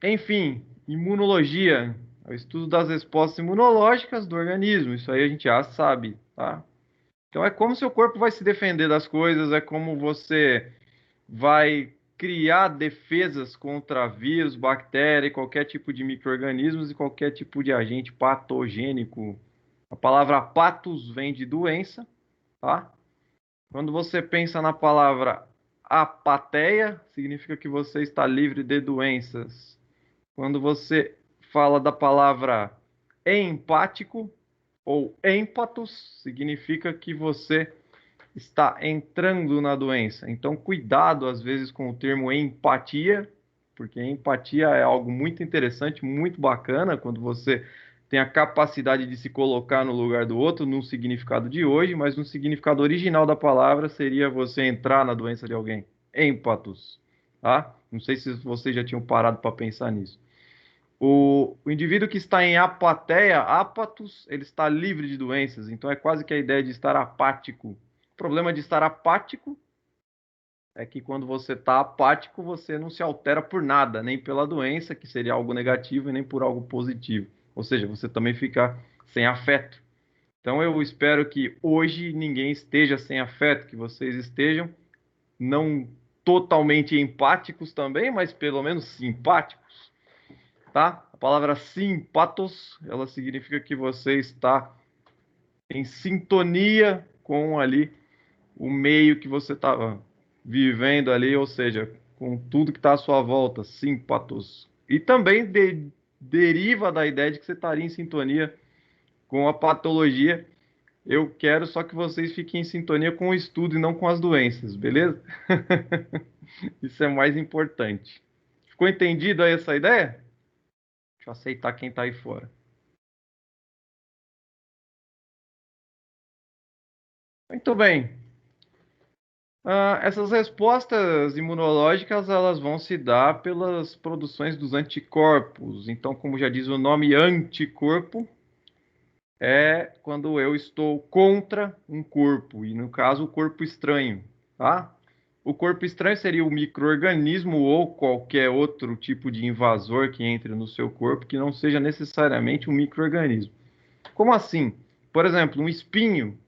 Enfim, imunologia, é o estudo das respostas imunológicas do organismo. Isso aí a gente já sabe, tá? Então é como seu corpo vai se defender das coisas, é como você vai criar defesas contra vírus, bactéria, e qualquer tipo de micro-organismos e qualquer tipo de agente patogênico. A palavra patos vem de doença, tá? Quando você pensa na palavra apateia, significa que você está livre de doenças. Quando você fala da palavra empático ou empatos, significa que você está entrando na doença. Então, cuidado às vezes com o termo empatia, porque empatia é algo muito interessante, muito bacana, quando você tem a capacidade de se colocar no lugar do outro, no significado de hoje, mas no significado original da palavra seria você entrar na doença de alguém. Empatos, tá? Não sei se vocês já tinham parado para pensar nisso. O indivíduo que está em apateia, apatos, ele está livre de doenças. Então é quase que a ideia de estar apático. O problema de estar apático é que quando você está apático, você não se altera por nada, nem pela doença, que seria algo negativo, e nem por algo positivo. Ou seja, você também fica sem afeto. Então eu espero que hoje ninguém esteja sem afeto, que vocês estejam não totalmente empáticos também, mas pelo menos simpáticos, tá? A palavra simpatos, ela significa que você está em sintonia com ali o meio que você está vivendo ali, ou seja, com tudo que está à sua volta, simpatos. E também deriva da ideia de que você estaria em sintonia com a patologia. Eu quero só que vocês fiquem em sintonia com o estudo e não com as doenças, beleza? Isso é mais importante. Ficou entendido aí essa ideia? Deixa eu aceitar quem está aí fora. Muito bem. Essas respostas imunológicas elas vão se dar pelas produções dos anticorpos. Então, como já diz o nome, anticorpo é quando eu estou contra um corpo, e no caso, o corpo estranho, tá? O corpo estranho seria o microorganismo ou qualquer outro tipo de invasor que entre no seu corpo que não seja necessariamente um microorganismo. Como assim? Por exemplo, um espinho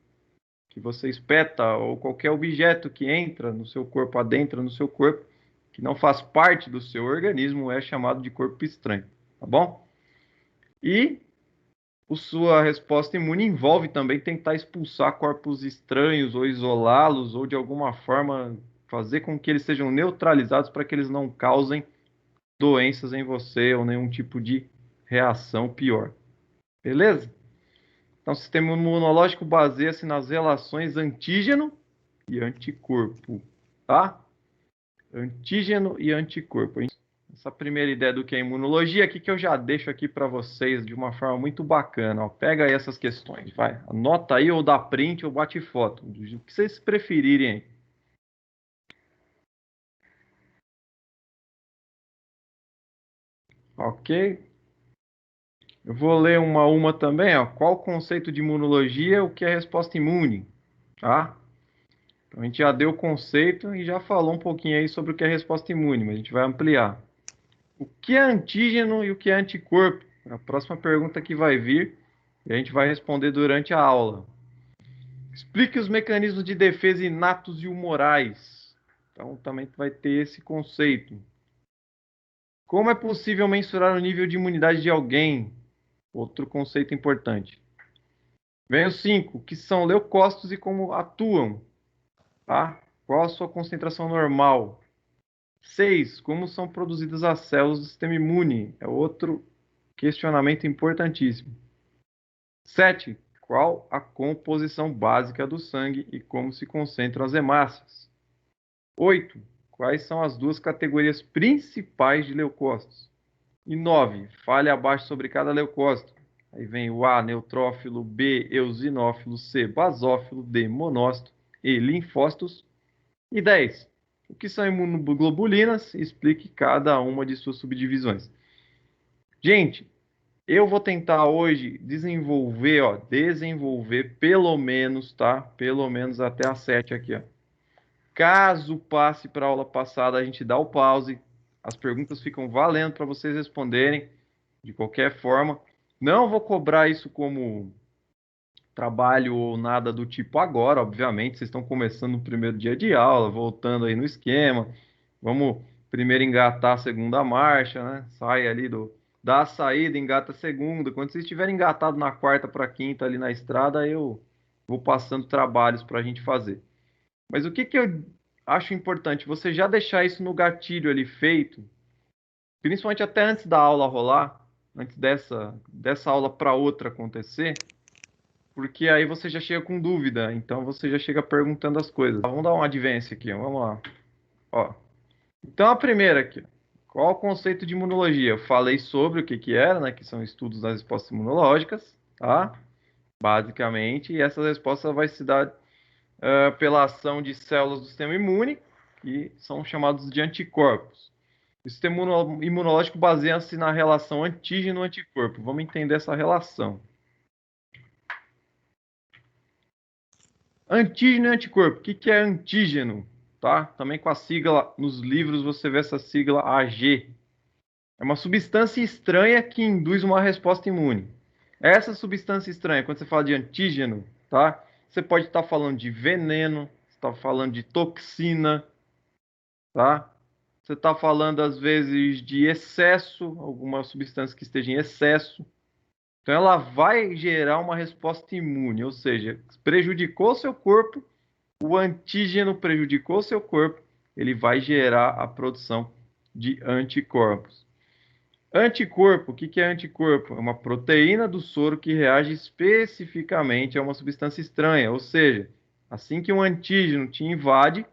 que você espeta ou qualquer objeto que entra no seu corpo, adentra no seu corpo, que não faz parte do seu organismo, é chamado de corpo estranho, tá bom? E a sua resposta imune envolve também tentar expulsar corpos estranhos ou isolá-los ou de alguma forma fazer com que eles sejam neutralizados para que eles não causem doenças em você ou nenhum tipo de reação pior. Beleza? Então, o sistema imunológico baseia-se nas relações antígeno e anticorpo, tá? Antígeno e anticorpo. Essa primeira ideia do que é imunologia aqui que eu já deixo aqui para vocês de uma forma muito bacana. Ó. Pega aí essas questões, vai. Anota aí ou dá print ou bate foto, o que vocês preferirem. Ok? Eu vou ler uma a uma também. Ó. Qual o conceito de imunologia? O que é resposta imune? Tá? Então, a gente já deu o conceito e já falou um pouquinho aí sobre o que é resposta imune, mas a gente vai ampliar. O que é antígeno e o que é anticorpo? É a próxima pergunta que vai vir e a gente vai responder durante a aula. Explique os mecanismos de defesa inatos e humorais. Então, também vai ter esse conceito. Como é possível mensurar o nível de imunidade de alguém? Outro conceito importante. Vem o 5, que são leucócitos e como atuam, tá? Qual a sua concentração normal? 6, como são produzidas as células do sistema imune? É outro questionamento importantíssimo. 7, qual a composição básica do sangue e como se concentram as hemácias? 8, quais são as duas categorias principais de leucócitos? E 9, fale abaixo sobre cada leucócito. Aí vem o A, neutrófilo, B, eosinófilo, C, basófilo, D, monócito e linfócitos. E 10, o que são imunoglobulinas? Explique cada uma de suas subdivisões. Gente, eu vou tentar hoje desenvolver pelo menos, tá? Pelo menos até a 7 aqui, ó. Caso passe para a aula passada, a gente dá o pause, as perguntas ficam valendo para vocês responderem de qualquer forma. Não vou cobrar isso como trabalho ou nada do tipo agora, obviamente. Vocês estão começando no primeiro dia de aula, voltando aí no esquema. Vamos primeiro engatar a segunda marcha, né? Sai ali dá a saída, engata a segunda. Quando vocês estiverem engatado na quarta para quinta ali na estrada, eu vou passando trabalhos para a gente fazer. Mas o que que eu acho importante? Você já deixar isso no gatilho ali feito, principalmente até antes da aula rolar, antes dessa aula para outra acontecer, porque aí você já chega com dúvida, então você já chega perguntando as coisas. Vamos dar uma advência aqui, ó. Vamos lá. Ó. Então a primeira aqui, qual o conceito de imunologia? Eu falei sobre o que que era, né, que são estudos das respostas imunológicas, tá? Basicamente, e essa resposta vai se dar pela ação de células do sistema imune, que são chamados de anticorpos. O sistema imunológico baseia-se na relação antígeno-anticorpo. Vamos entender essa relação. Antígeno e anticorpo. O que que é antígeno? Tá? Também com a sigla, nos livros você vê essa sigla AG. É uma substância estranha que induz uma resposta imune. Essa substância estranha, quando você fala de antígeno, tá? Você pode estar falando de veneno, está falando de toxina, tá? Você está falando às vezes de excesso, alguma substância que esteja em excesso. Então ela vai gerar uma resposta imune, ou seja, prejudicou o seu corpo, o antígeno prejudicou o seu corpo, ele vai gerar a produção de anticorpos. Anticorpo, o que que é anticorpo? É uma proteína do soro que reage especificamente a uma substância estranha, ou seja, assim que um antígeno te invade,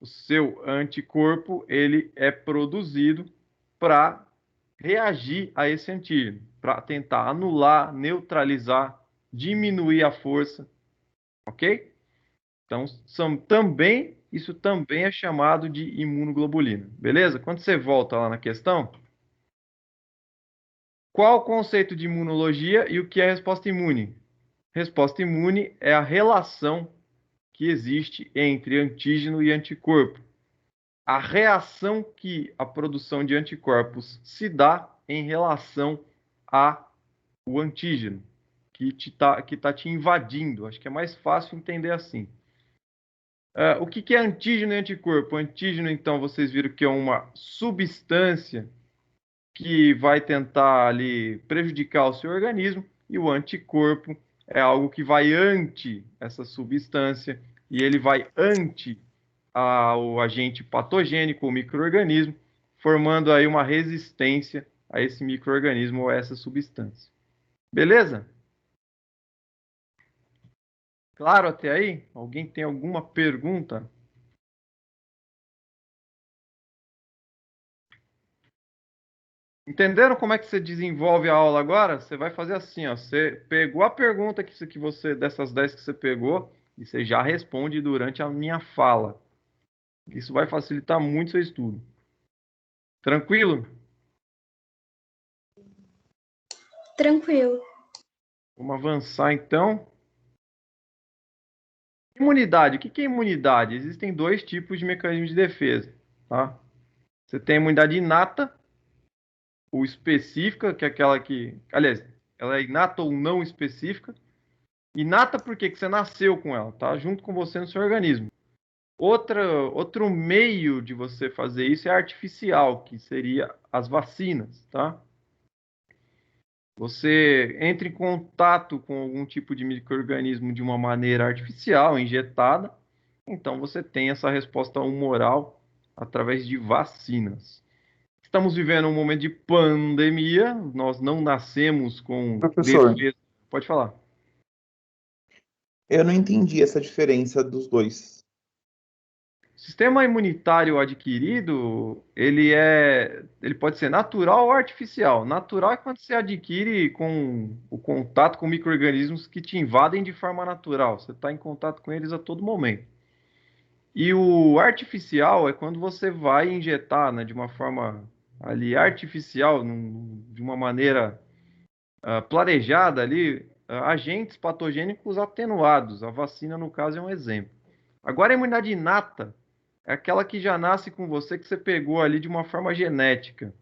o seu anticorpo ele é produzido para reagir a esse antígeno, para tentar anular, neutralizar, diminuir a força, ok? Então, isso também é chamado de imunoglobulina, beleza? Quando você volta lá na questão, qual o conceito de imunologia e o que é resposta imune? Resposta imune é a relação que existe entre antígeno e anticorpo. A reação que a produção de anticorpos se dá em relação ao antígeno que tá te invadindo. Acho que é mais fácil entender assim. O que é antígeno e anticorpo? Antígeno, então, vocês viram que é uma substância que vai tentar ali prejudicar o seu organismo, e o anticorpo é algo que vai ante essa substância e ele vai ante ao agente patogênico, o microorganismo, formando aí uma resistência a esse microorganismo ou a essa substância. Beleza? Claro até aí? Alguém tem alguma pergunta? Entenderam como é que você desenvolve a aula agora? Você vai fazer assim, ó. Você pegou a pergunta que você, dessas 10 que você pegou, e você já responde durante a minha fala. Isso vai facilitar muito seu estudo. Tranquilo? Tranquilo. Vamos avançar então. Imunidade. O que é imunidade? Existem dois tipos de mecanismos de defesa, tá? Você tem a imunidade inata, ou específica, que é aquela que, aliás, ela é inata ou não específica. Inata porque que você nasceu com ela, tá? Junto com você no seu organismo. Outro meio de você fazer isso é artificial, que seria as vacinas, tá? Você entra em contato com algum tipo de micro-organismo de uma maneira artificial, injetada, então você tem essa resposta humoral através de vacinas. Estamos vivendo um momento de pandemia, nós não nascemos com Professor, defesa. Pode falar. eu não entendi essa diferença dos dois. O sistema imunitário adquirido, ele pode ser natural ou artificial. Natural é quando você adquire com o contato com micro-organismos que te invadem de forma natural. Você está em contato com eles a todo momento. E o artificial é quando você vai injetar, né, de uma forma ali artificial, de uma maneira planejada ali, agentes patogênicos atenuados. A vacina, no caso, é um exemplo. Agora, a imunidade inata é aquela que já nasce com você, que você pegou ali de uma forma genética.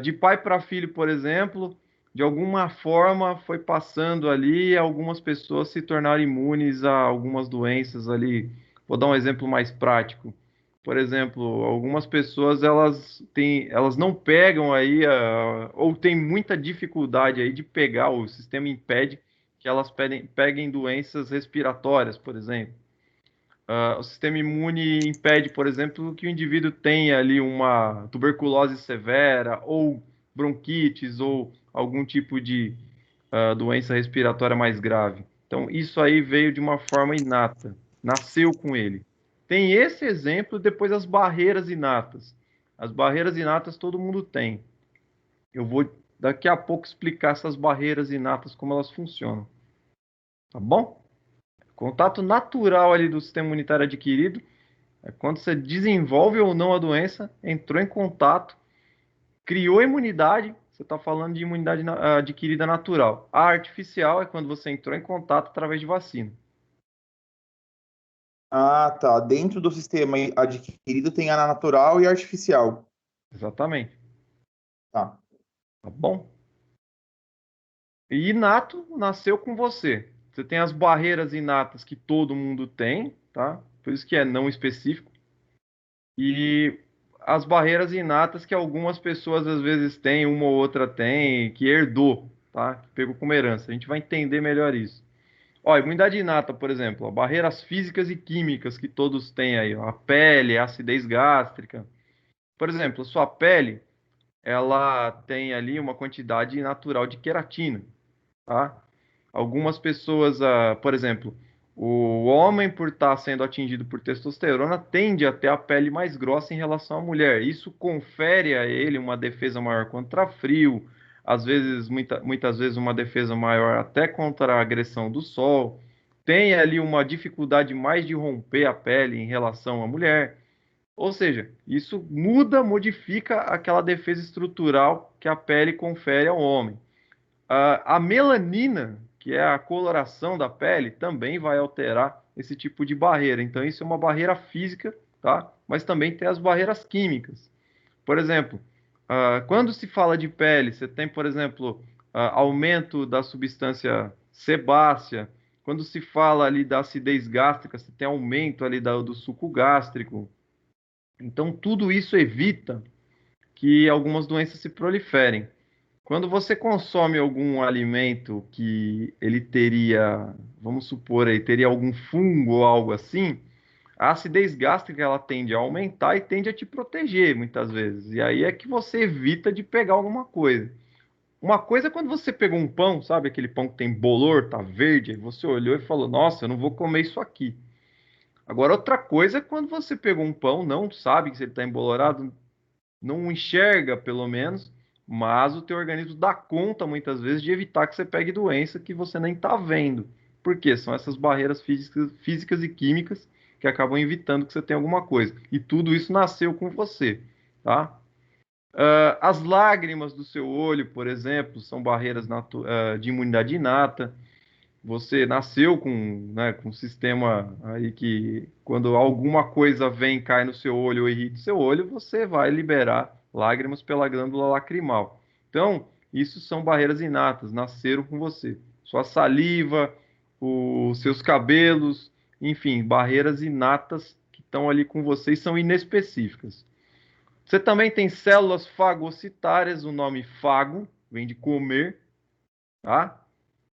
De pai para filho, por exemplo, de alguma forma foi passando ali, algumas pessoas se tornaram imunes a algumas doenças ali. Vou dar um exemplo mais prático. Por exemplo, algumas pessoas elas não pegam aí, ou tem muita dificuldade aí de pegar, o sistema impede que elas peguem doenças respiratórias, por exemplo. O sistema imune impede, por exemplo, que o indivíduo tenha ali uma tuberculose severa, ou bronquites, ou algum tipo de doença respiratória mais grave. Então, isso aí veio de uma forma inata, nasceu com ele. Tem esse exemplo, depois as barreiras inatas. As barreiras inatas todo mundo tem. Eu vou daqui a pouco explicar essas barreiras inatas, como elas funcionam. Tá bom? Contato natural ali do sistema imunitário adquirido é quando você desenvolve ou não a doença, entrou em contato, criou imunidade. Você está falando de imunidade adquirida natural. A artificial é quando você entrou em contato através de vacina. Ah, tá. Dentro do sistema adquirido tem a natural e a artificial. Exatamente. Tá. Tá bom? E inato nasceu com você. Você tem as barreiras inatas que todo mundo tem, tá? Por isso que é não específico. E as barreiras inatas que algumas pessoas às vezes têm, uma ou outra tem, que herdou, tá? Que pegou como herança. A gente vai entender melhor isso. Ó, imunidade inata, por exemplo, ó, barreiras físicas e químicas que todos têm aí, ó, a pele, a acidez gástrica. Por exemplo, a sua pele, ela tem ali uma quantidade natural de queratina, tá? Algumas pessoas, por exemplo, o homem, por estar sendo atingido por testosterona, tende a ter a pele mais grossa em relação à mulher. Isso confere a ele uma defesa maior contra frio, às vezes, muitas vezes, uma defesa maior até contra a agressão do sol. Tem ali uma dificuldade mais de romper a pele em relação à mulher. Ou seja, isso modifica aquela defesa estrutural que a pele confere ao homem. A melanina, que é a coloração da pele, também vai alterar esse tipo de barreira. Então, isso é uma barreira física, tá? Mas também tem as barreiras químicas. Por exemplo, quando se fala de pele, você tem, por exemplo, aumento da substância sebácea. Quando se fala ali da acidez gástrica, você tem aumento ali do suco gástrico. Então, tudo isso evita que algumas doenças se proliferem. Quando você consome algum alimento que ele teria, vamos supor aí, teria algum fungo ou algo assim, a acidez gástrica ela tende a aumentar e tende a te proteger muitas vezes. E aí é que você evita de pegar alguma coisa. Uma coisa é quando você pegou um pão, sabe, aquele pão que tem bolor, tá verde, aí você olhou e falou: "Nossa, eu não vou comer isso aqui". Agora outra coisa é quando você pegou um pão, não sabe que ele está embolorado, não enxerga, pelo menos, mas o teu organismo dá conta, muitas vezes, de evitar que você pegue doença que você nem está vendo. Por quê? São essas barreiras físicas e químicas que acabam evitando que você tenha alguma coisa. E tudo isso nasceu com você, tá? As lágrimas do seu olho, por exemplo, são barreiras de imunidade inata. Você nasceu com, né, com um sistema aí que, quando alguma coisa vem, cai no seu olho ou irrita o seu olho, você vai liberar lágrimas pela glândula lacrimal. Então, isso são barreiras inatas, nasceram com você. Sua saliva, os seus cabelos, enfim, barreiras inatas que estão ali com você e são inespecíficas. Você também tem células fagocitárias, o nome fago vem de comer, tá?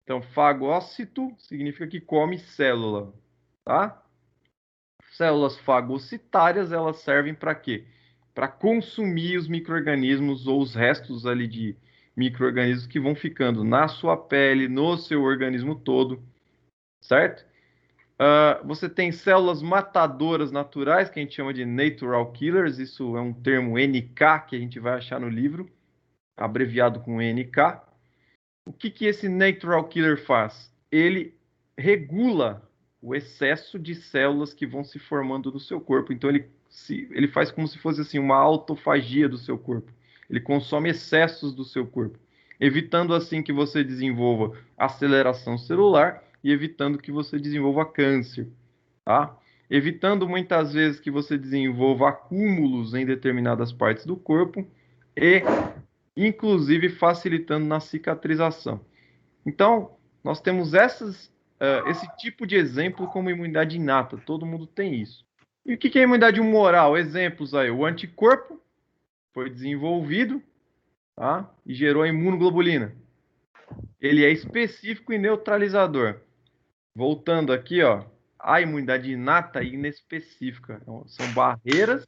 Então, fagócito significa que come célula, tá? Células fagocitárias, elas servem para quê? Para consumir os micro-organismos ou os restos ali de micro-organismos que vão ficando na sua pele, no seu organismo todo, certo? Você tem células matadoras naturais, que a gente chama de natural killers, isso é um termo NK que a gente vai achar no livro, abreviado com NK. O que esse natural killer faz? Ele regula o excesso de células que vão se formando no seu corpo. Então ele faz como se fosse assim uma autofagia do seu corpo. Ele consome excessos do seu corpo, evitando assim que você desenvolva aceleração celular e evitando que você desenvolva câncer, tá? evitando muitas vezes que você desenvolva acúmulos em determinadas partes do corpo e, inclusive, facilitando na cicatrização. Então, nós temos esse tipo de exemplo como imunidade inata. Todo mundo tem isso. E o que é imunidade humoral? Exemplos aí. O anticorpo foi desenvolvido, tá? E gerou a imunoglobulina. Ele é específico e neutralizador. Voltando aqui, ó, a imunidade inata e inespecífica. Então, são barreiras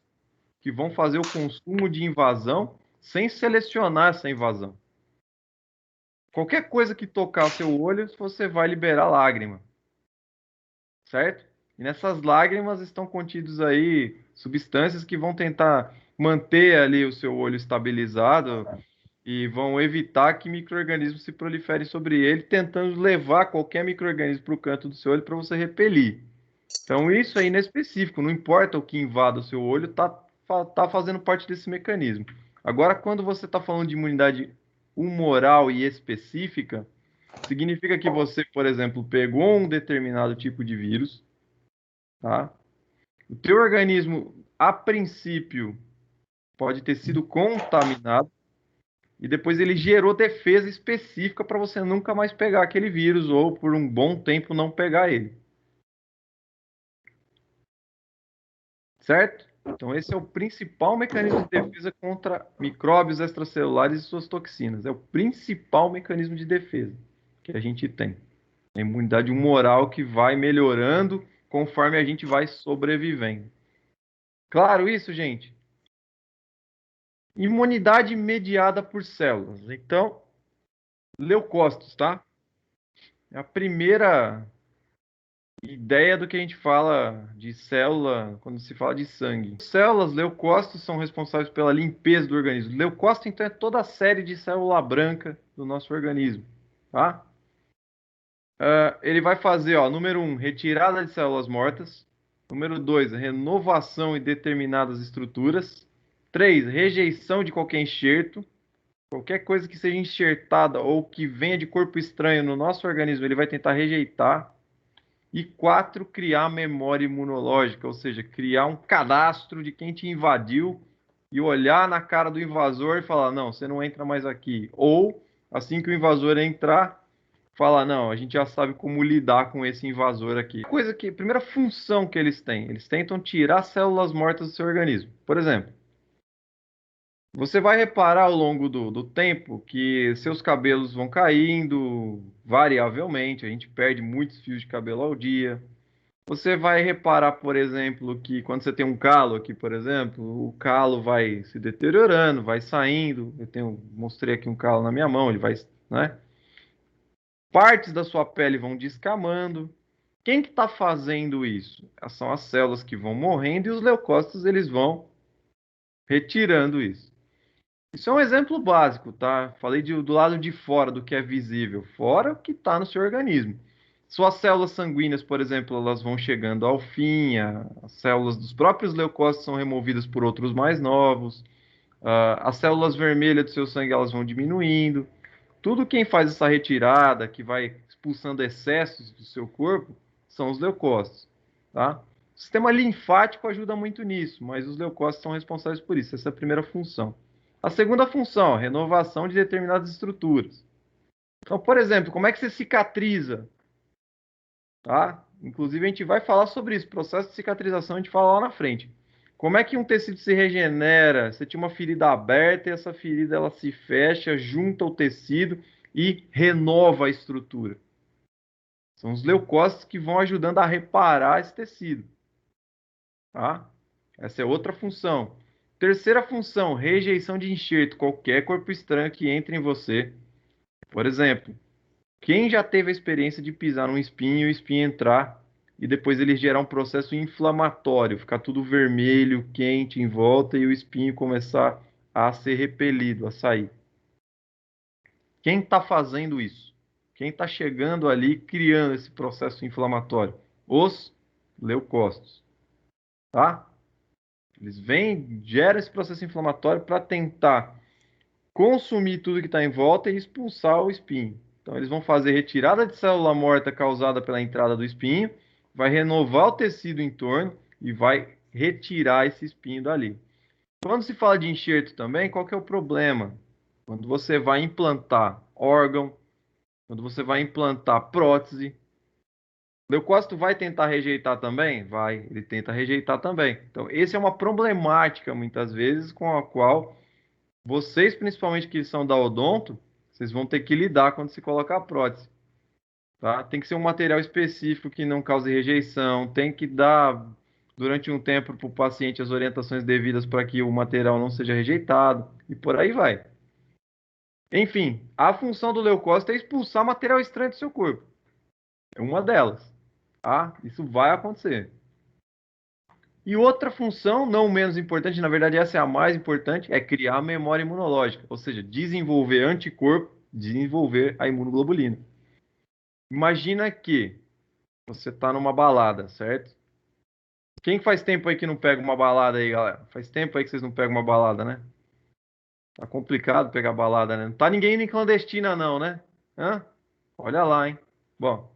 que vão fazer o consumo de invasão sem selecionar essa invasão. Qualquer coisa que tocar o seu olho, você vai liberar lágrima. Certo? E nessas lágrimas estão contidos aí substâncias que vão tentar manter ali o seu olho estabilizado e vão evitar que micro-organismos se proliferem sobre ele, tentando levar qualquer micro-organismo para o canto do seu olho para você repelir. Então isso é inespecífico, não importa o que invada o seu olho, tá fazendo parte desse mecanismo. Agora, quando você está falando de imunidade humoral e específica, significa que você, por exemplo, pegou um determinado tipo de vírus, tá? O teu organismo, a princípio, pode ter sido contaminado e depois ele gerou defesa específica para você nunca mais pegar aquele vírus ou por um bom tempo não pegar ele. Certo? Então esse é o principal mecanismo de defesa contra micróbios extracelulares e suas toxinas. É o principal mecanismo de defesa que a gente tem. A imunidade humoral que vai melhorando conforme a gente vai sobrevivendo. Claro isso, gente? Imunidade mediada por células. Então, leucócitos, tá? É a primeira ideia do que a gente fala de célula quando se fala de sangue. Células, leucócitos, são responsáveis pela limpeza do organismo. Leucócito, então, é toda a série de célula branca do nosso organismo, tá? Ele vai fazer, ó, número 1, retirada de células mortas. Número 2, renovação em determinadas estruturas. 3, rejeição de qualquer enxerto. Qualquer coisa que seja enxertada ou que venha de corpo estranho no nosso organismo, ele vai tentar rejeitar. E 4, criar memória imunológica, ou seja, criar um cadastro de quem te invadiu e olhar na cara do invasor e falar, não, você não entra mais aqui. Ou, assim que o invasor entrar, falar, não, a gente já sabe como lidar com esse invasor aqui. Primeira função que eles têm, eles tentam tirar células mortas do seu organismo. Por exemplo, você vai reparar ao longo do tempo que seus cabelos vão caindo variavelmente, a gente perde muitos fios de cabelo ao dia. Você vai reparar, por exemplo, que quando você tem um calo aqui, por exemplo, o calo vai se deteriorando, vai saindo. Mostrei aqui um calo na minha mão, ele vai, né? Partes da sua pele vão descamando. Quem que está fazendo isso? São as células que vão morrendo e os leucócitos eles vão retirando isso. Isso é um exemplo básico, tá? Falei do lado de fora do que é visível, fora o que está no seu organismo. Suas células sanguíneas, por exemplo, elas vão chegando ao fim, as células dos próprios leucócitos são removidas por outros mais novos, as células vermelhas do seu sangue elas vão diminuindo. Tudo quem faz essa retirada, que vai expulsando excessos do seu corpo, são os leucócitos, tá? O sistema linfático ajuda muito nisso, mas os leucócitos são responsáveis por isso. Essa é a primeira função. A segunda função, renovação de determinadas estruturas. Então, por exemplo, como é que você cicatriza? Tá? Inclusive, a gente vai falar sobre isso. Processo de cicatrização, a gente fala lá na frente. Como é que um tecido se regenera? Você tinha uma ferida aberta e essa ferida ela se fecha, junta o tecido e renova a estrutura. São os leucócitos que vão ajudando a reparar esse tecido. Tá? Essa é outra função. Terceira função, rejeição de enxerto. Qualquer corpo estranho que entre em você. Por exemplo, quem já teve a experiência de pisar num espinho e o espinho entrar e depois ele gerar um processo inflamatório, ficar tudo vermelho, quente em volta e o espinho começar a ser repelido, a sair? Quem está fazendo isso? Quem está chegando ali criando esse processo inflamatório? Os leucócitos, tá? Eles vêm, geram esse processo inflamatório para tentar consumir tudo que está em volta e expulsar o espinho. Então, eles vão fazer retirada de célula morta causada pela entrada do espinho vai renovar o tecido em torno e vai retirar esse espinho dali. Quando se fala de enxerto também, qual que é o problema? Quando você vai implantar órgão, quando você vai implantar prótese, o leucócito vai tentar rejeitar também? Vai, ele tenta rejeitar também. Então, esse é uma problemática, muitas vezes, com a qual vocês, principalmente que são da odonto, vocês vão ter que lidar quando se colocar a prótese. Tá? Tem que ser um material específico que não cause rejeição, tem que dar, durante um tempo, para o paciente as orientações devidas para que o material não seja rejeitado, e por aí vai. Enfim, a função do leucócito é expulsar material estranho do seu corpo. É uma delas. Tá? Isso vai acontecer. E outra função, não menos importante, na verdade essa é a mais importante, é criar memória imunológica, ou seja, desenvolver anticorpo, desenvolver a imunoglobulina. Imagina que você está numa balada, certo? Quem faz tempo aí que não pega uma balada aí, galera? Faz tempo aí que vocês não pegam uma balada, né? Tá complicado pegar balada, né? Não tá ninguém indo em clandestina não, né? Hã? Olha lá, hein? Bom,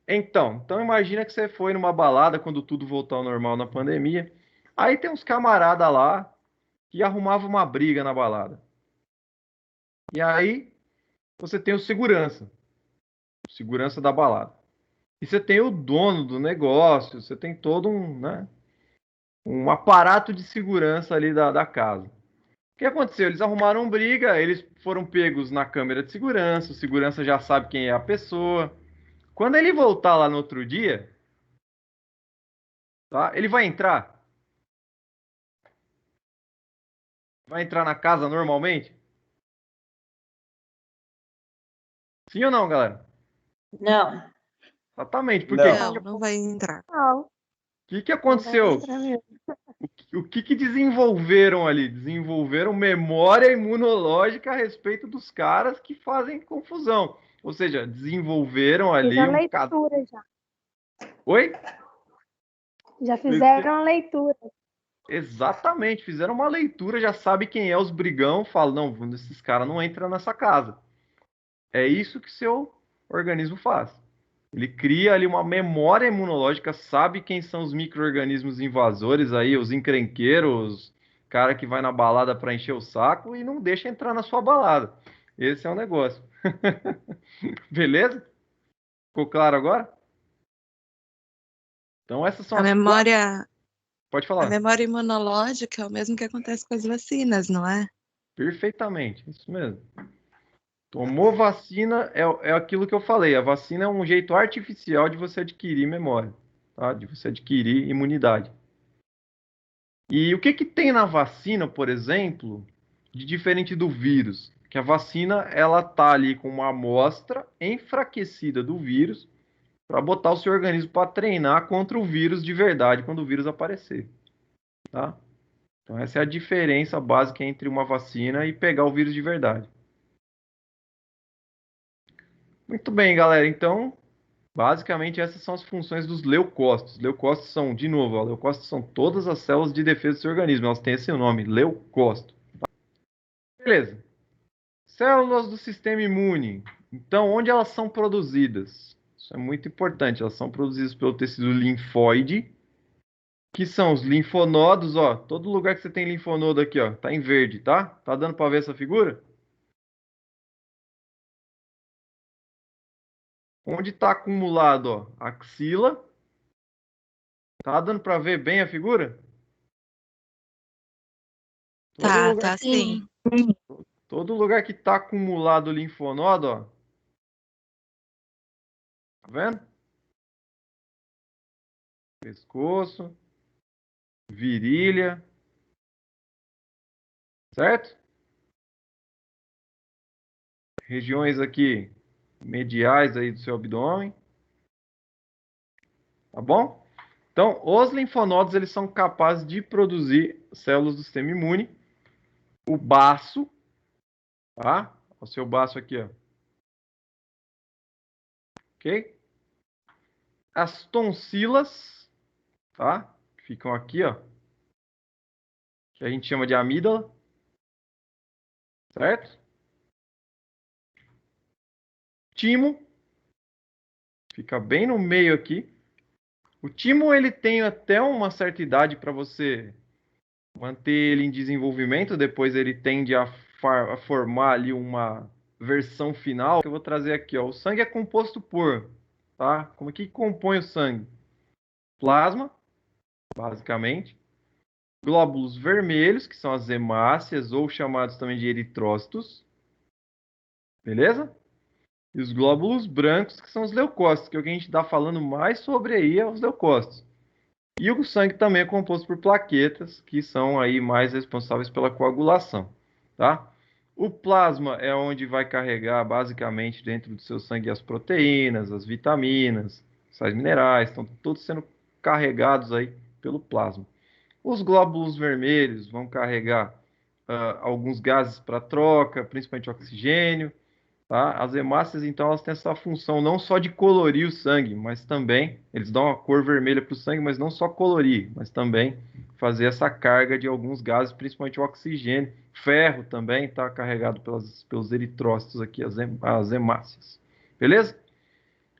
então imagina que você foi numa balada quando tudo voltou ao normal na pandemia. Aí tem uns camarada lá que arrumava uma briga na balada. E aí você tem o segurança da balada. E você tem o dono do negócio, você tem todo um, né, um aparato de segurança ali da casa. O que aconteceu? Eles arrumaram briga, eles foram pegos na câmera de segurança, o segurança já sabe quem é a pessoa. Quando ele voltar lá no outro dia, tá? Ele vai entrar? Vai entrar na casa normalmente? Sim ou não, galera? Não. Exatamente, porque Não. Não, não vai entrar. Não, o que não vai aconteceu? entrar mesmo. O que desenvolveram ali? Desenvolveram memória imunológica a respeito dos caras que fazem confusão. Ou seja, desenvolveram ali Fizeram um... leitura já. Oi? Já fizeram a leitura. Exatamente, fizeram uma leitura, já sabe quem é os brigão, falam, não, esses caras não entram nessa casa. É isso que seu organismo faz. Ele cria ali uma memória imunológica, sabe quem são os micro-organismos invasores aí, os encrenqueiros, cara que vai na balada para encher o saco e não deixa entrar na sua balada. Esse é o negócio. Beleza? Ficou claro agora? Então essas são A as quatro. memória, Pode a falar. memória imunológica é o mesmo que acontece com as vacinas, não é? Perfeitamente, isso mesmo. Tomou vacina, é aquilo que eu falei. A vacina é um jeito artificial de você adquirir memória, tá? De você adquirir imunidade. E o que que tem na vacina, por exemplo, de diferente do vírus? Que a vacina, ela tá ali com uma amostra enfraquecida do vírus para botar o seu organismo para treinar contra o vírus de verdade quando o vírus aparecer, tá? Então essa é a diferença básica entre uma vacina e pegar o vírus de verdade. Muito bem, galera. Então, basicamente, essas são as funções dos leucócitos. Leucócitos são, de novo, ó, leucócitos são todas as células de defesa do seu organismo. Elas têm esse nome, leucócito. Beleza. Células do sistema imune. Então, onde elas são produzidas? Isso é muito importante. Elas são produzidas pelo tecido linfóide, que são os linfonodos, ó. Todo lugar que você tem linfonodo aqui, ó, tá em verde, tá? Tá dando para ver essa figura? Onde está acumulado, ó, axila. Tá dando para ver bem a figura? Tá sim. Todo lugar que está acumulado linfonodo, ó. Tá vendo? Pescoço, virilha, certo? Regiões aqui mediais aí do seu abdômen. Tá bom? Então, os linfonodos, eles são capazes de produzir células do sistema imune. O baço, tá? O seu baço aqui, ó. Ok? As tonsilas, tá? Ficam aqui, ó. Que a gente chama de amígdala. Certo? Timo. Fica bem no meio aqui. O timo, ele tem até uma certa idade para você manter ele em desenvolvimento, depois ele tende a formar ali uma versão final, que eu vou trazer aqui, ó. O sangue é composto por, tá? Como que compõe o sangue? Plasma, basicamente, glóbulos vermelhos, que são as hemácias, ou chamados também de eritrócitos, beleza? E os glóbulos brancos, que são os leucócitos, que é o que a gente está falando mais sobre aí, é os leucócitos. E o sangue também é composto por plaquetas, que são aí mais responsáveis pela coagulação, tá? O plasma é onde vai carregar basicamente dentro do seu sangue as proteínas, as vitaminas, sais minerais, estão todos sendo carregados aí pelo plasma. Os glóbulos vermelhos vão carregar alguns gases para troca, principalmente oxigênio, tá? As hemácias, então, elas têm essa função não só de colorir o sangue, mas também, eles dão uma cor vermelha para o sangue, mas não só colorir, mas também fazer essa carga de alguns gases, principalmente o oxigênio. Ferro também está carregado pelos eritrócitos aqui, as hemácias. Beleza?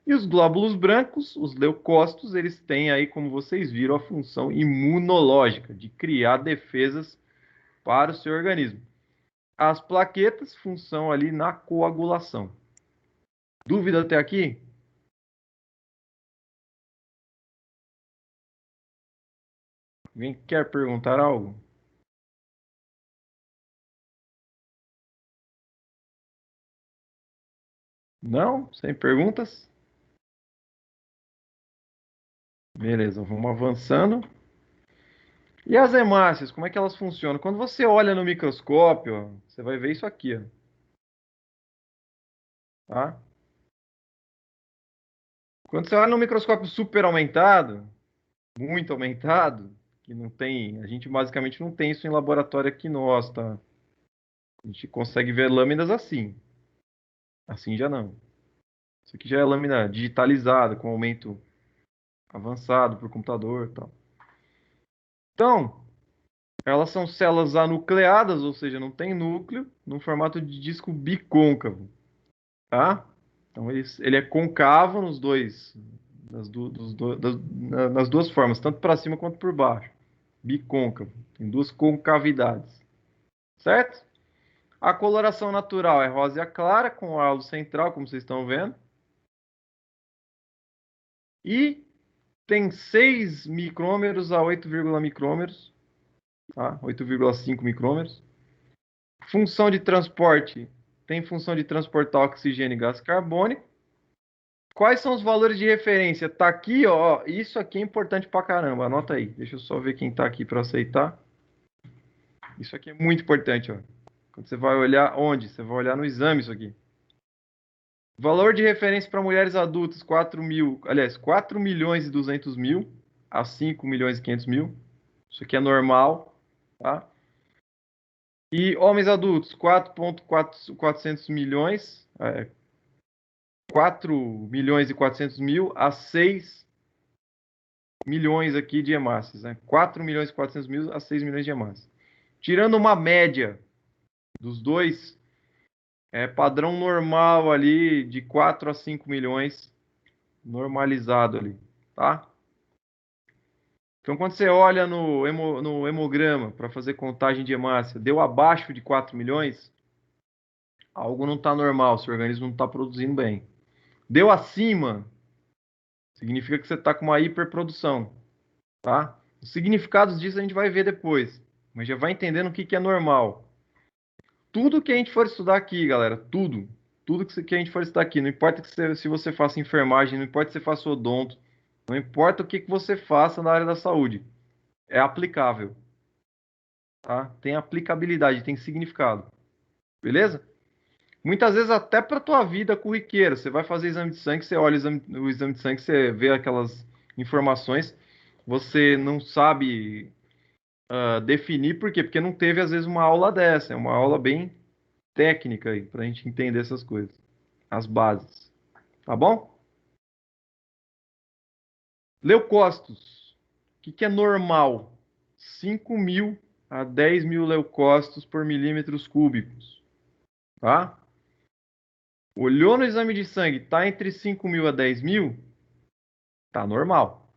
E os glóbulos brancos, os leucócitos, eles têm aí, como vocês viram, a função imunológica, de criar defesas para o seu organismo. As plaquetas, função ali na coagulação. Dúvida até aqui? Alguém quer perguntar algo? Não? Sem perguntas? Beleza, vamos avançando. E as hemácias, como é que elas funcionam? Quando você olha no microscópio, ó, você vai ver isso aqui, ó, tá? Quando você olha no microscópio super aumentado, muito aumentado, que não tem, a gente basicamente não tem isso em laboratório aqui nosso, tá? A gente consegue ver lâminas assim. Assim já não. Isso aqui já é lâmina digitalizada, com aumento avançado por computador e tal. Então, elas são células anucleadas, ou seja, não tem núcleo, no formato de disco bicôncavo, tá? Então, ele é côncavo nos dois, nas duas formas, tanto para cima quanto por baixo. Bicôncavo. Tem duas concavidades, certo? A coloração natural é rosa clara, com o halo central, como vocês estão vendo. E tem 6 micrômeros a 8, micrômeros, tá? 8,5 micrômeros. Função de transporte, tem função de transportar oxigênio e gás carbônico. Quais são os valores de referência? Tá aqui, ó. Isso aqui é importante pra caramba. Anota aí. Deixa eu só ver quem tá aqui para aceitar. Isso aqui é muito importante, ó. Quando você vai olhar onde? Você vai olhar no exame isso aqui. Valor de referência para mulheres adultas, 4 milhões e 200 mil a 5 milhões e 500 mil. Isso aqui é normal, tá? E homens adultos, 4,400 milhões, 4 milhões e 400 mil a 6 milhões aqui de hemácias, né? 4 milhões e 400 mil a 6 milhões de hemácias. Tirando uma média dos dois, padrão normal ali de 4 a 5 milhões, normalizado ali, tá? Então, quando você olha no hemograma para fazer contagem de hemácia, deu abaixo de 4 milhões, algo não está normal, seu organismo não está produzindo bem. Deu acima, significa que você está com uma hiperprodução, tá? Os significados disso a gente vai ver depois, mas já vai entendendo o que é normal. Tudo que a gente for estudar aqui, galera, tudo que a gente for estudar aqui, não importa se você faça enfermagem, não importa se você faça odonto, não importa o que você faça na área da saúde, é aplicável, tá? Tem aplicabilidade, tem significado, beleza? Muitas vezes até para tua vida corriqueira, você vai fazer exame de sangue, você olha o exame de sangue, você vê aquelas informações, você não sabe definir por quê? Porque não teve às vezes uma aula dessa, é uma aula bem técnica aí para a gente entender essas coisas, as bases, tá bom? Leucócitos, o que é normal? 5 mil a 10 mil leucócitos por milímetros cúbicos, tá? Olhou no exame de sangue, tá entre 5 mil a 10 mil, tá normal.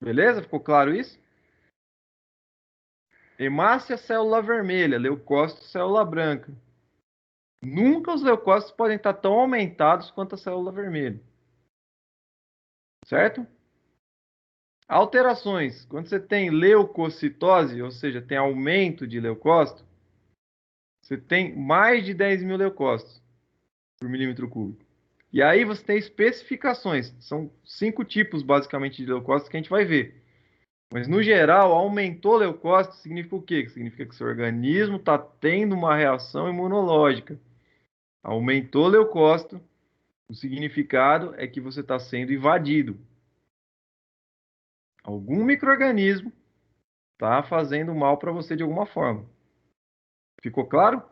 Beleza? Ficou claro isso? Hemácia, célula vermelha. Leucócito, célula branca. Nunca os leucócitos podem estar tão aumentados quanto a célula vermelha. Certo? Alterações. Quando você tem leucocitose, ou seja, tem aumento de leucócito, você tem mais de 10 mil leucócitos por milímetro cúbico. E aí você tem especificações. São 5 tipos, basicamente, de leucócitos que a gente vai ver. Mas, no geral, aumentou leucócito significa o quê? Significa que seu organismo está tendo uma reação imunológica. Aumentou leucócito, o significado é que você está sendo invadido. Algum micro-organismo está fazendo mal para você de alguma forma. Ficou claro?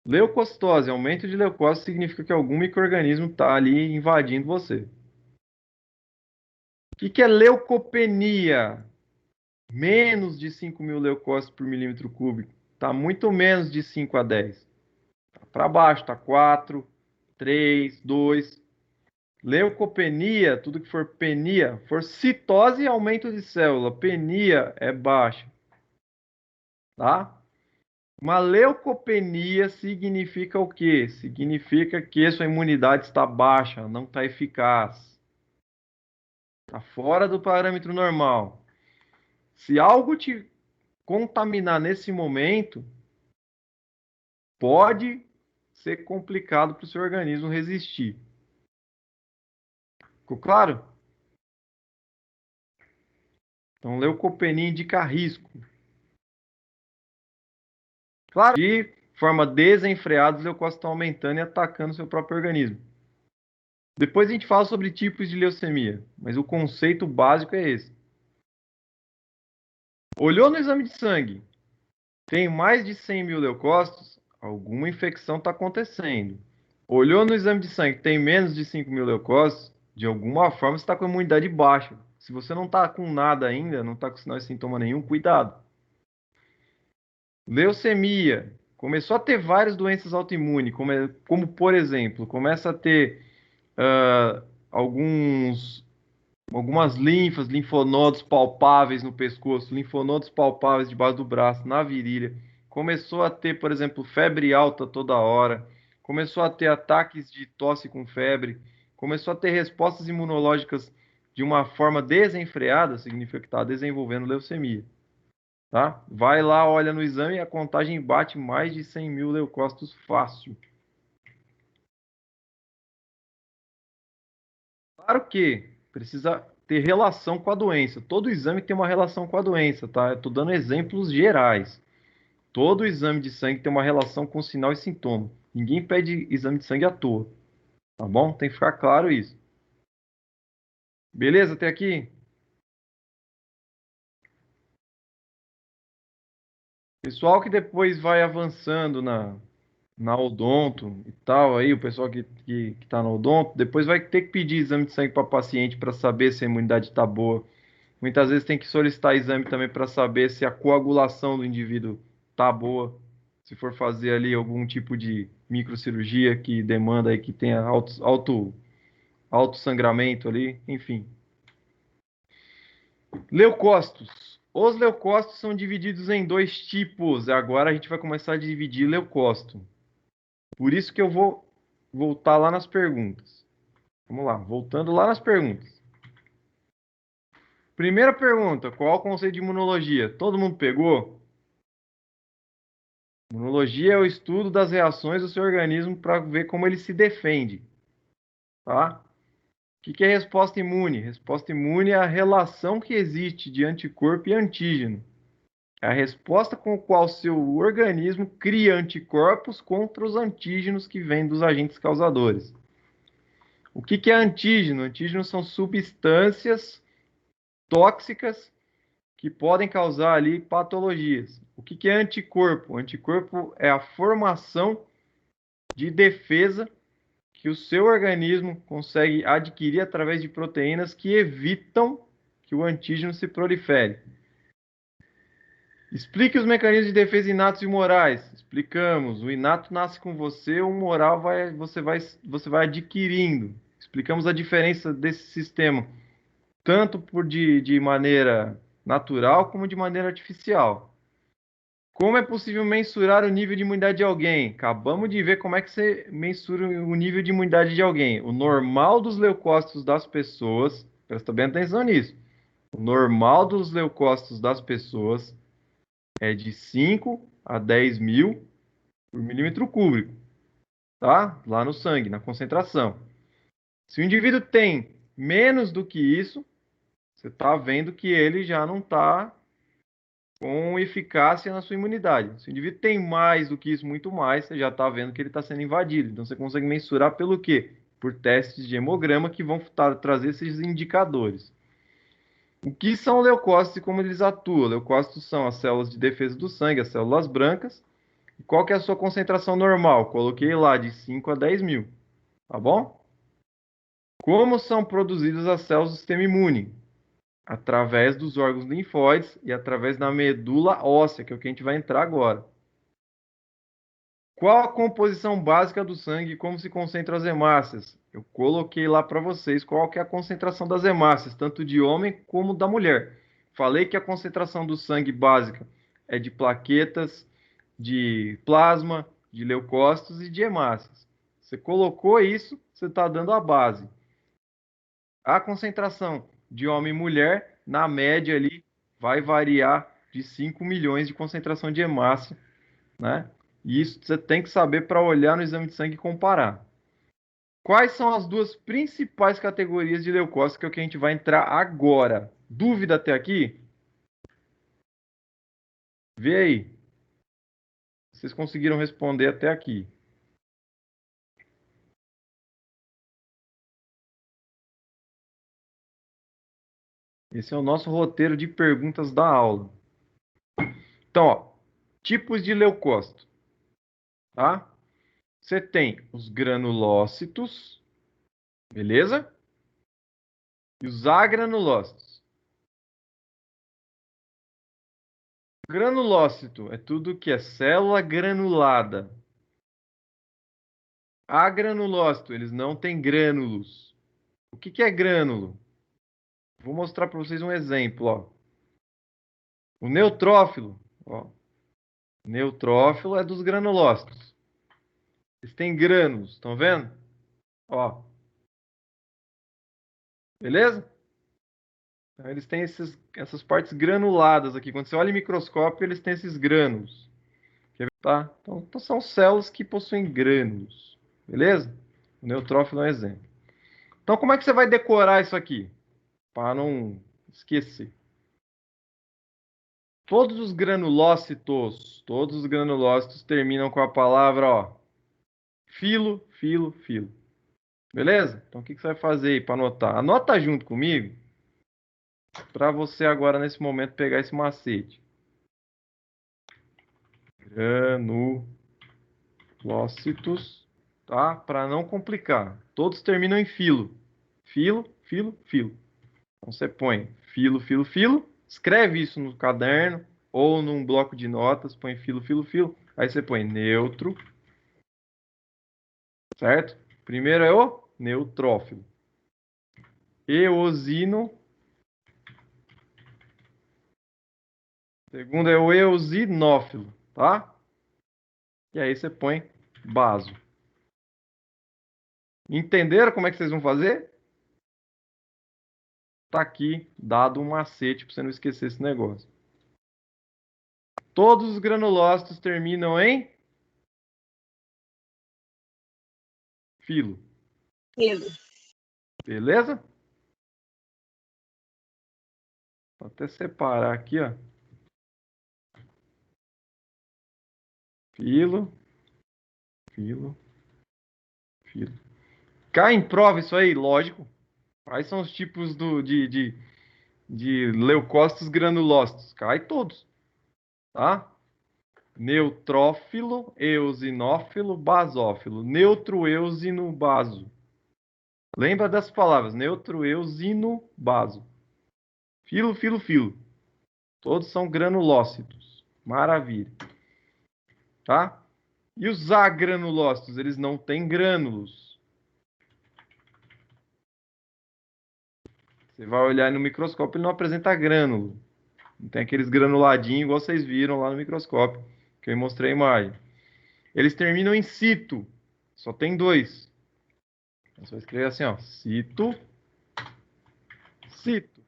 Leucocitose, aumento de leucócito significa que algum micro-organismo está ali invadindo você. O que é leucopenia? Menos de 5 mil leucócitos por milímetro cúbico. Está muito menos de 5 a 10. Tá para baixo, está 4, 3, 2. Leucopenia, tudo que for penia, for citose, aumento de célula. Penia é baixa. Tá? Uma leucopenia significa o quê? Significa que sua imunidade está baixa, não está eficaz. Está fora do parâmetro normal. Se algo te contaminar nesse momento, pode ser complicado para o seu organismo resistir. Ficou claro? Então, leucopenia indica risco. Claro, de forma desenfreada, os leucócitos estão aumentando e atacando o seu próprio organismo. Depois a gente fala sobre tipos de leucemia, mas o conceito básico é esse. Olhou no exame de sangue, tem mais de 100 mil leucócitos, alguma infecção está acontecendo. Olhou no exame de sangue, tem menos de 5 mil leucócitos, de alguma forma você está com a imunidade baixa. Se você não está com nada ainda, não está com sinal de sintoma nenhum, cuidado. Leucemia. Começou a ter várias doenças autoimunes, como por exemplo, começa a ter algumas linfas, linfonodos palpáveis no pescoço, linfonodos palpáveis debaixo do braço, na virilha. Começou a ter, por exemplo, febre alta toda hora. Começou a ter ataques de tosse com febre. Começou a ter respostas imunológicas de uma forma desenfreada, significa que está desenvolvendo leucemia. Tá? Vai lá, olha no exame e a contagem bate mais de 100 mil leucócitos fácil. Claro que precisa ter relação com a doença. Todo exame tem uma relação com a doença, tá? Eu estou dando exemplos gerais. Todo exame de sangue tem uma relação com sinal e sintoma. Ninguém pede exame de sangue à toa. Tá bom? Tem que ficar claro isso. Beleza até aqui? Pessoal que depois vai avançando na odonto e tal, aí o pessoal que tá na odonto, depois vai ter que pedir exame de sangue para paciente para saber se a imunidade está boa. Muitas vezes tem que solicitar exame também para saber se a coagulação do indivíduo tá boa. Se for fazer ali algum tipo de microcirurgia que demanda aí que tenha alto sangramento ali, enfim. Leucócitos. Os leucócitos são divididos em 2 tipos. Agora a gente vai começar a dividir leucócito. Por isso que eu vou voltar lá nas perguntas. Vamos lá, voltando lá nas perguntas. Primeira pergunta, qual o conceito de imunologia? Todo mundo pegou? Imunologia é o estudo das reações do seu organismo para ver como ele se defende. Tá? O que é resposta imune? Resposta imune é a relação que existe de anticorpo e antígeno. É a resposta com a qual seu organismo cria anticorpos contra os antígenos que vêm dos agentes causadores. O que é antígeno? Antígenos são substâncias tóxicas que podem causar ali patologias. O que é anticorpo? Anticorpo é a formação de defesa que o seu organismo consegue adquirir através de proteínas que evitam que o antígeno se prolifere. Explique os mecanismos de defesa inatos e morais. Explicamos. O inato nasce com você, o moral você vai adquirindo. Explicamos a diferença desse sistema, tanto de maneira natural como de maneira artificial. Como é possível mensurar o nível de imunidade de alguém? Acabamos de ver como é que você mensura o nível de imunidade de alguém. O normal dos leucócitos das pessoas, presta bem atenção nisso. O normal dos leucócitos das pessoas é de 5 a 10 mil por milímetro cúbico, tá? Lá no sangue, na concentração. Se o indivíduo tem menos do que isso, você está vendo que ele já não está com eficácia na sua imunidade. Se o indivíduo tem mais do que isso, muito mais, você já está vendo que ele está sendo invadido. Então, você consegue mensurar pelo quê? Por testes de hemograma que vão trazer esses indicadores. O que são leucócitos e como eles atuam? Leucócitos são as células de defesa do sangue, as células brancas. E qual que é a sua concentração normal? Coloquei lá de 5 a 10 mil. Tá bom? Como são produzidas as células do sistema imune? Através dos órgãos linfóides e através da medula óssea, que é o que a gente vai entrar agora. Qual a composição básica do sangue e como se concentram as hemácias? Eu coloquei lá para vocês qual que é a concentração das hemácias, tanto de homem como da mulher. Falei que a concentração do sangue básica é de plaquetas, de plasma, de leucócitos e de hemácias. Você colocou isso, você está dando a base. A concentração de homem e mulher, na média ali, vai variar de 5 milhões de concentração de hemácia, né? E isso você tem que saber para olhar no exame de sangue e comparar. Quais são as duas principais categorias de leucócitos que é o que a gente vai entrar agora? Dúvida até aqui? Vê aí. Vocês conseguiram responder até aqui. Esse é o nosso roteiro de perguntas da aula. Então, ó, tipos de leucócito, tá? Você tem os granulócitos, beleza? E os agranulócitos. Granulócito é tudo que é célula granulada. Agranulócito, eles não têm grânulos. O que é grânulo? Vou mostrar para vocês um exemplo, ó. O neutrófilo, ó. Neutrófilo é dos granulócitos. Eles têm grânulos, estão vendo? Ó. Beleza? Então, eles têm essas partes granuladas aqui. Quando você olha em microscópio, eles têm esses grânulos. Tá? Então, são células que possuem grânulos. Beleza? O neutrófilo é um exemplo. Então, como é que você vai decorar isso aqui? Para não esquecer. Todos os granulócitos terminam com a palavra, ó, filo, filo, filo. Beleza? Então, o que você vai fazer aí para anotar? Anota junto comigo, para você agora, nesse momento, pegar esse macete. Granulócitos, tá? Para não complicar. Todos terminam em filo. Filo, filo, filo. Então, você põe filo, filo, filo. Escreve isso no caderno ou num bloco de notas. Põe filo, filo, filo. Aí você põe neutro. Certo? Primeiro é o neutrófilo. Eosino. Segundo é o eosinófilo, tá? E aí você põe baso. Entenderam como é que vocês vão fazer? Tá aqui dado um macete para você não esquecer esse negócio. Todos os granulócitos terminam em filo. Filo. Beleza? Vou até separar aqui, ó. Filo, filo, filo. Cai em prova isso aí, lógico. Quais são os tipos de leucócitos granulócitos? Cai todos, tá? Neutrófilo, eosinófilo, basófilo. Neutro, eosino, baso. Lembra das palavras, neutro, eosino, baso. Filo, filo, filo. Todos são granulócitos. Maravilha. Tá? E os agranulócitos, eles não têm grânulos. Você vai olhar no microscópio, ele não apresenta grânulo. Não tem aqueles granuladinhos igual vocês viram lá no microscópio, que eu mostrei a imagem. Eles terminam em cito. Só tem 2. Então, você vai escrever assim, ó. Cito. Cito.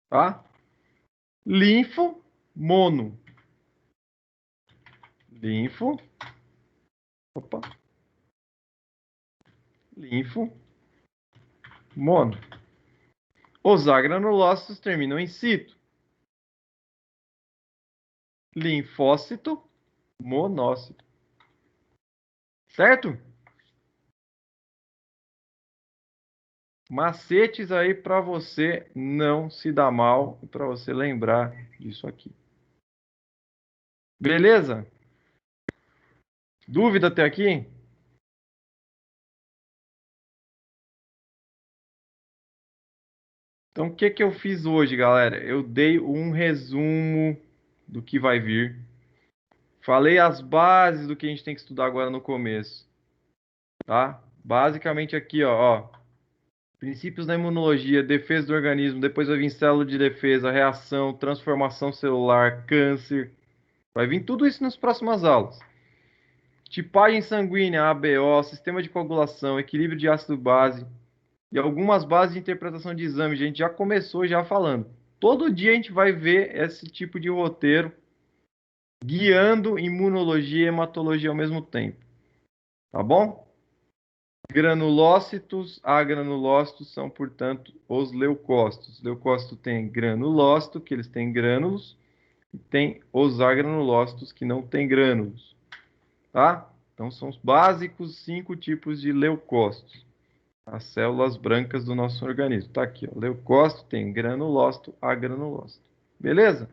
Tá? Linfo, mono. Linfo. Opa. Linfo, mono. Os agranulócitos terminam em cito. Linfócito, monócito. Certo? Macetes aí para você não se dar mal e para você lembrar disso aqui. Beleza? Dúvida até aqui? Então, o que que eu fiz hoje, galera? Eu dei um resumo do que vai vir. Falei as bases do que a gente tem que estudar agora no começo. Tá? Basicamente aqui, ó. Princípios da imunologia, defesa do organismo, depois vai vir célula de defesa, reação, transformação celular, câncer. Vai vir tudo isso nas próximas aulas. Tipagem sanguínea, ABO, sistema de coagulação, equilíbrio de ácido base e algumas bases de interpretação de exame. A gente já começou já falando. Todo dia a gente vai ver esse tipo de roteiro guiando imunologia e hematologia ao mesmo tempo. Tá bom? Granulócitos, agranulócitos são, portanto, os leucócitos. Leucócito tem granulócito, que eles têm grânulos, e tem os agranulócitos, que não têm grânulos. Tá? Então, são os básicos 5 tipos de leucócitos. As células brancas do nosso organismo. Tá aqui, ó. Leucócito tem granulócito, agranulócito. Beleza?